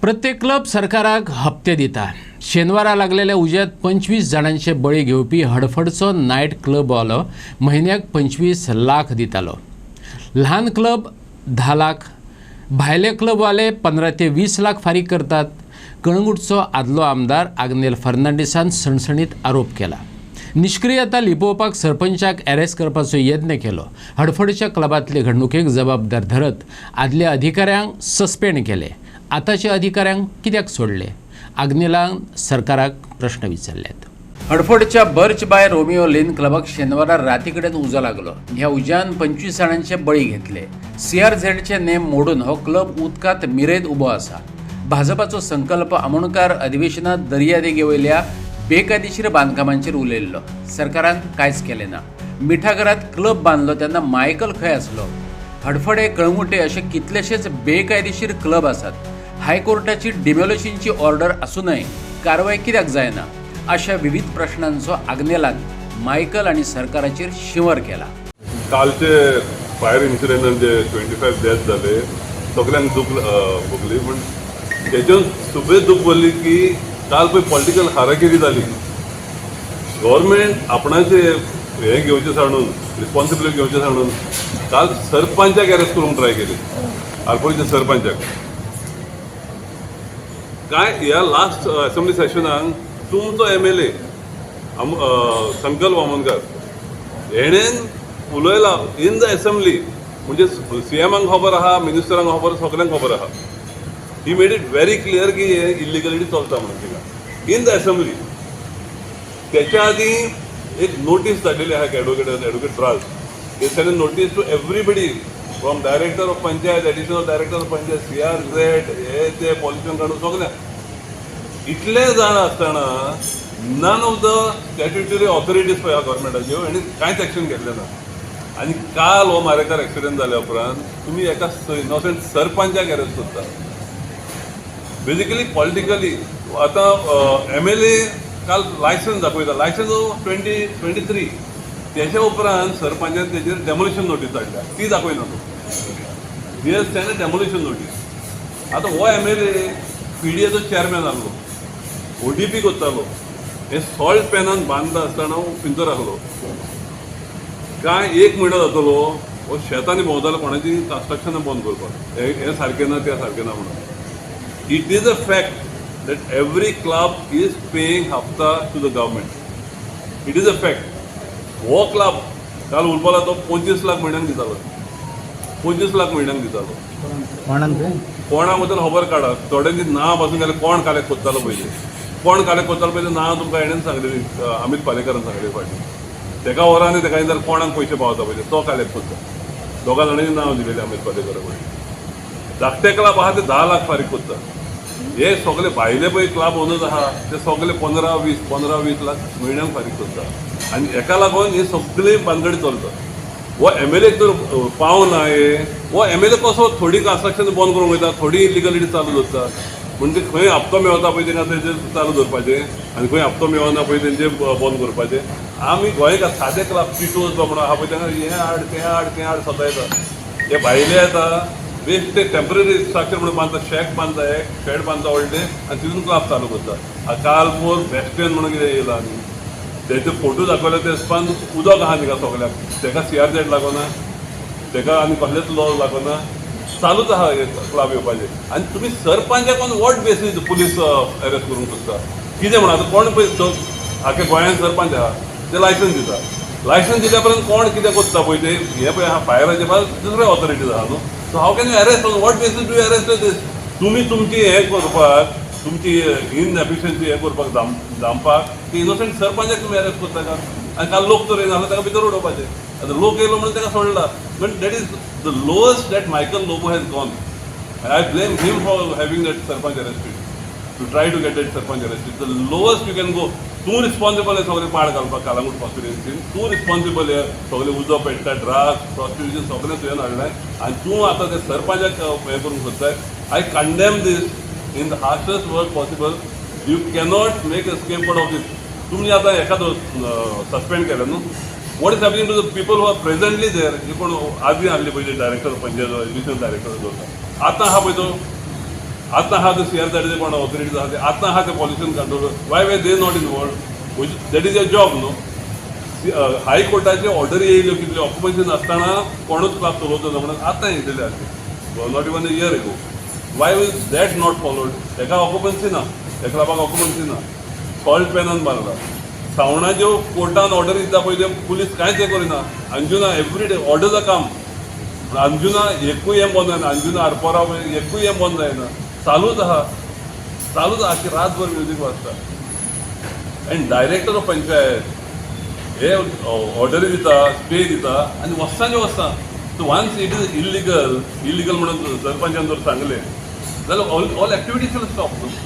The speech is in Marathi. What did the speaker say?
प्रत्येक क्लब सरकाराक हप्ते दिता। शेनवारा लागलेल्या उज्यात 25 जाणांचे बळी घेवपी हडफडचो नायट क्लब वालो म्हयन्याक 25 लाख दितालो। ल्हान क्लब 10 लाख, भायले क्लब वाले 15 ते 20 लाख फारीक करतात। कळंगूटचो आदलो आमदार आग्नेल फर्नांडिसान सणसणीत आरोप केला। निष्क्रियता लिपोवपाक सरपंचाक अरेस्ट करपाचो यत्न केलो। हडफडच्या क्लबांतले घडणुकेक जबाबदार धरत आदल्या अधिकाऱ्यांक सस्पेंड केले। आताच्या अधिकाऱ्यांक कित्याक सोडले? आग्नेलान सरकाराक प्रश्न विचारल्यात। हडफडच्या बर्च बाय रोमियो लेन क्लबाक शेनवारा रातीकडेन उजो लागलो। ह्या उज्यान 25 जाणांचे बळी घेतले। CRZचे नेम मोडून हो क्लब उदकांत मिरेत उबो आसा। भाजपाचो संकल्प आमोणकार अधिवेशनात दर्यादेगे वयल्या बेकायदेशीर बांदकामांचेर उलयल्लो। सरकारान कांयच केलें ना। मिठागरात क्लब बांदलो तेन्ना मायकल खंय आसलो? हडफडे, कळंगुटे अशे कितलेशेच बेकायदेशीर क्लब आसात। हायकोर्टाची डिमोलिशनची ऑर्डर असूनय कारवाय कित्याक जायना? अशा विविध प्रश्नांचो आग्नेलान मायकल आणि सरकाराचेर शिंवर केला। कालचे फायर इन्सिडेंटान जे 25 डेथ जाले सगळ्यांक दूख भोगली, पण तेजेर सुबेज दूख भरली की काल पळय पॉलिटिकल हारागिरी जाली। गव्हर्मेंट आपणाचे हे घेवचे सांडून रिस्पॉन्सिबिलिटी घेवचे सांडून काल सरपंचाक अरेस्ट करूंक ट्राय केली। आरपोळीच्या सरपंचाक काय ह्या लास्ट असेंब्ली सेशनाक तुमचो MLA संकल्प आमोणकार हेणेन उलयला इन द असेंब्ली, म्हणजे CMाक खबर आहा, मिनिस्टरांक खबर, सगळ्यांक खबर आहा। He made it very clear की हे इलिगलिटी चलता म्हणून थिंगा इन द असेंब्ली। त्याच्या आधी एक नोटीस धाडलेली आहा advocate Raj, they send a notice to everybody from director of panchayat, additional director of panchayat, CRZ, हे ते पॉलिटिशन काढून सगळ्या इतले जाण आसतना none of the statutory authorities पळय ह्या गव्हर्मेंटाच्यो हेणी कांयच एक्शन घेतलें ना। आनी काल हो मारेकार एक्सिडेंट जाल्या उपरांत तुमी एका इनोसंट सरपंचाक अरेस्ट करता। बेजिकली पॉलिटिकली आतां MLA काल लायसन्स दाखयता, लायसन्स 2023 तेच्या उपरांत सरपंचान तेजेर डेमोलिशन नोटीस धाडल्या, ती दाखयना तो। He has send a demolition notice. आतां हो MLA PDAचो चेअरमॅन आहलो, ODP करतालो, हे सॉल्ट पॅनान बांदता आसतना पिंजर आहलो। काय 1 म्हयनो जातलो हो शेतांनी भोंवतालो कोणाची कन्स्ट्रक्शनां बंद करपाक, हे सारकें ना तें सारकें ना म्हणून। It is a fact that every club is paying hafta to the government. It is a fact. वो क्लब काल उरपाला तो 25 लाख म्हयन्याक दितालो, 25 लाख म्हयन्याक दितालो। कोणाक बद्दल खबर काडा, थोड्यांची नांव पासून गेले कोण कलेक्ट करतालो पयलीं, कोण कलेक्ट करतालो पयलीं नांव तुमकां हेणेन सांगलेली, अमित पालेकरान सांगलेली फाटीं। तेका वरांनी तेका जाल्यार कोणाक पयशे पावता पयलीं तो कलेक्ट करता। दोगा जाणांनी नांव दिलेलें अमित पालेकरा पयलीं। धाकटे क्लब आहा ते 10 लाख फारीक करता। हे सगळे भायले पळय क्लब ओनर्स आहा ते सगळे 15-20 लाख म्हयन्याक फारीक करता। आनी हेका लागून ही सगळी बांदगडी चलता। हो MLA तर पावना हो MLA कसो थोडी कन्स्ट्रक्शन बंद करूंक वयता, थोडी इलिगलिटी चालू दवरता, म्हणजे खंय हप्तो मेळता पळय तेन्ना तेजेर चालू दवरपाचें, आनी खंय हप्तो मेळना पळय तेंचेर बंद करपाचें। आमी गोंयकार सादे क्लब पिटोज म्हणून आहा पळय तेन्ना हें हाड तें हाड सदां येता। हे भायले येता बेस्ट ते टेम्पररी स्ट्रक्चर म्हणून बांदता, शेक बांदता, एक शेड बांदता व्हडलें, आनी तितून क्लब चालू करता। काल पोर बेस्टेन म्हणून कितें येयला आनी तेचे फोटो दाखयले ते स्पान उदक आहा थिंगा सगळ्याक, तेका CRZ लागोना, तेका आनी कसलेच लॉ लागोना, चालूच आहा हे क्लब येवपाचें। आनी तुमी सरपंचाक on what basis police arrest करूंक सोदता? कितें म्हणून आतां कोण पळय आख्या गोंयांत सरपंच आहा ते लायसन्स दिता, लायसन्स दिल्या पर्यंत कोण कितें करता पळय ते हे पळय आहा फायराचे बाद दुसरे ऑथॉरिटीज आहा न्हू। So how can you arrest? On what basis do you arrest this? तुम्ही तुमची हे करपाक, तुमची इनएफिशियन्सी हे करपाक जांपाक ते इनोसंट सरपंचाक तुम्ही अरेस्ट करता का? आनी काल लोक तर येना ताका भितर उडोवपाचे। आतां लोक येयलो म्हणून ताका सोडला, but that is the lowest that Michael Lobo has gone. I blame him for having that sarpanch arrested, to try to get that sarpanch arrested. The lowest you can go. तूं रिस्पॉन्सिबल हे सगळे पाड घालपाक कालांगूट कॉन्स्टिट्युएन्सीन, तूं रिस्पॉन्सिबल हे सगळे उजो पेट्टा, ड्रग्स, प्रॉस्टिट्यूशन सगळें तुवें हाडलाय, आनी तूं आतां ते सरपंचाक हें करूंक सोदताय। I condemn this in the harshest word possible. You cannot make a scape out of these. तुमी आतां एखादो सस्पेंड केला न्हू, what is happening to the people who are presently there? हे कोण आदी हाडली पयली director of panchayat, additional director दवरता, आतां आहा पळय तो आतां आहा ते CR कोण ऑथॉरिटीज आहा ते आतां आहा ते pollution control Y way they not involved that is a job न्हू. हायकोर्टाचे ऑर्डर येयल्यो कितल्यो ऑक्युपन्सी नासतना कोणूच क्लास चलोवचो ना म्हणून आतां येयलेले आसले not even a year ago. Why is that not followed. ताका ऑक्युपन्सी ना, त्या क्लबाक ऑक्युपन्सी ना, सॉल्ट पॅनान बांदला. श्रावणाच्यो कोर्टान ऑर्डर दिता पळय पुलीस कांयच हें करिना. अंजुना एवरी डे ऑर्डर द काम. अंजुना एकूय हें बंद जायना, अंजुना आरपोरा एकूय हें बंद जायना, चालूच आहा आख्खी रातभर म्युजीक वाजता. आनी डायरेक्टर ऑफ पंचायत हे ऑर्डरी दिता, स्टे दिता आनी वचता. So once it is illegal म्हणून सरपंचान जर सांगलें जाल्यार ऑल एक्टिविटीज विल स्टॉप.